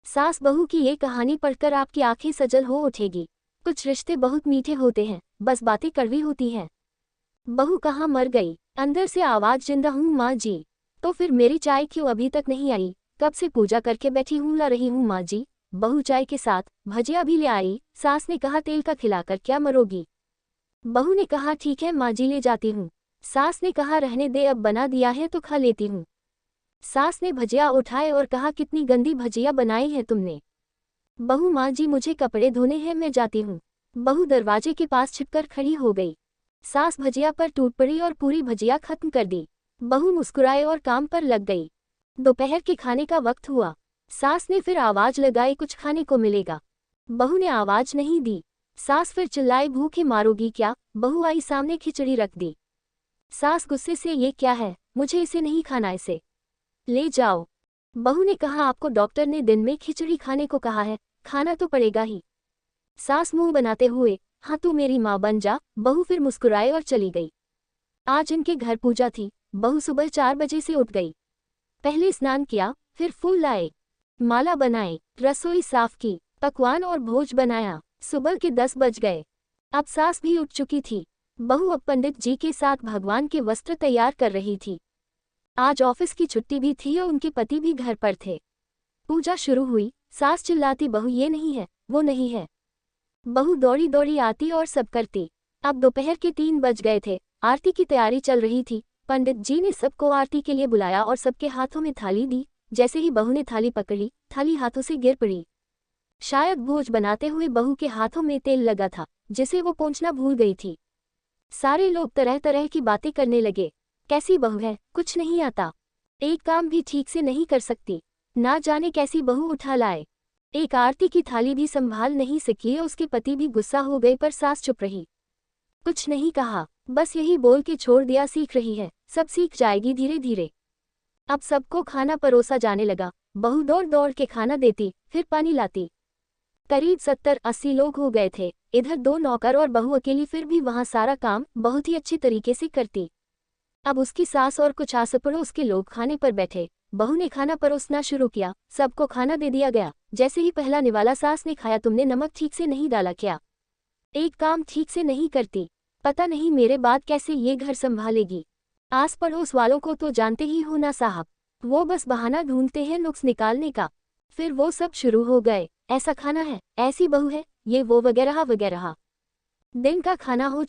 सास बहू की ये कहानी पढ़कर आपकी आंखें सजल हो उठेगी। कुछ रिश्ते बहुत मीठे होते हैं, बस बातें कड़वी होती हैं। बहू कहाँ मर गई? अंदर से आवाज, जिंदा हूँ माँ जी। तो फिर मेरी चाय क्यों अभी तक नहीं आई? कब से पूजा करके बैठी हूँ, ला रही हूँ माँ जी। बहू चाय के साथ भजिया भी ले आई। सास ने कहा, तेल का खिलाकर क्या मरोगी? बहू ने कहा, ठीक है माँ जी, ले जाती हूँ। सास ने कहा, रहने दे, अब बना दिया है तो खा लेती हूँ। सास ने भजिया उठाए और कहा, कितनी गंदी भजिया बनाई है तुमने। बहू, माँ जी मुझे कपड़े धोने हैं, मैं जाती हूँ। बहू दरवाजे के पास छिपकर खड़ी हो गई। सास भजिया पर टूट पड़ी और पूरी भजिया खत्म कर दी। बहू मुस्कुराए और काम पर लग गई। दोपहर के खाने का वक्त हुआ। सास ने फिर आवाज लगाई, कुछ खाने को मिलेगा? बहू ने आवाज नहीं दी। सास फिर चिल्लाई, भूखे मारोगी क्या? बहू आई सामने, खिचड़ी रख दी। सास गुस्से से, ये क्या है? मुझे इसे नहीं खाना, इसे ले जाओ। बहू ने कहा, आपको डॉक्टर ने दिन में खिचड़ी खाने को कहा है, खाना तो पड़ेगा ही। सास मुंह बनाते हुए, हाँ तू मेरी माँ बन जा। बहू फिर मुस्कुराए और चली गई। आज इनके घर पूजा थी। बहू सुबह 4 बजे से उठ गई। पहले स्नान किया, फिर फूल लाए, माला बनाए, रसोई साफ की, पकवान और भोज बनाया। सुबह के 10 बज गए। अब सास भी उठ चुकी थी। बहू अब पंडित जी के साथ भगवान के वस्त्र तैयार कर रही थी। आज ऑफिस की छुट्टी भी थी और उनके पति भी घर पर थे। पूजा शुरू हुई। सास चिल्लाती, बहू ये नहीं है, वो नहीं है। बहू दौड़ी दौड़ी आती और सब करती। अब दोपहर के 3 बज गए थे। आरती की तैयारी चल रही थी। पंडित जी ने सबको आरती के लिए बुलाया और सबके हाथों में थाली दी। जैसे ही बहू ने थाली पकड़ी, थाली हाथों से गिर पड़ी। शायद भोज बनाते हुए बहू के हाथों में तेल लगा था, जिसे वो पोंछना भूल गई थी। सारे लोग तरह तरह की बातें करने लगे। कैसी बहू है, कुछ नहीं आता, एक काम भी ठीक से नहीं कर सकती, ना जाने कैसी बहू उठा लाए। एक आरती की थाली भी संभाल नहीं सकी। उसके पति भी गुस्सा हो गए, पर सास चुप रही, कुछ नहीं कहा, बस यही बोल के छोड़ दिया, सीख रही है, सब सीख जाएगी धीरे धीरे। अब सबको खाना परोसा जाने लगा। बहू दौड़ दौड़ के खाना देती, फिर पानी लाती। करीब 70-80 लोग हो गए थे। इधर 2 नौकर और बहू अकेली, फिर भी वहाँ सारा काम बहुत ही अच्छी तरीके से करती। अब उसकी सास और कुछ आस पड़ोस के लोग खाने पर बैठे। बहू ने खाना परोसना शुरू किया। सबको खाना दे दिया गया। जैसे ही पहला निवाला सास ने खाया, तुमने नमक ठीक से नहीं डाला क्या? एक काम ठीक से नहीं करती, पता नहीं मेरे बाद कैसे ये घर संभालेगी। आस पड़ोस वालों को तो जानते ही हो ना साहब, वो बस बहाना ढूंढते हैं नुक्स निकालने का। फिर वो सब शुरू हो गए, ऐसा खाना है, ऐसी बहू है, ये वो वगैरह वगैरह। दिन का खाना हो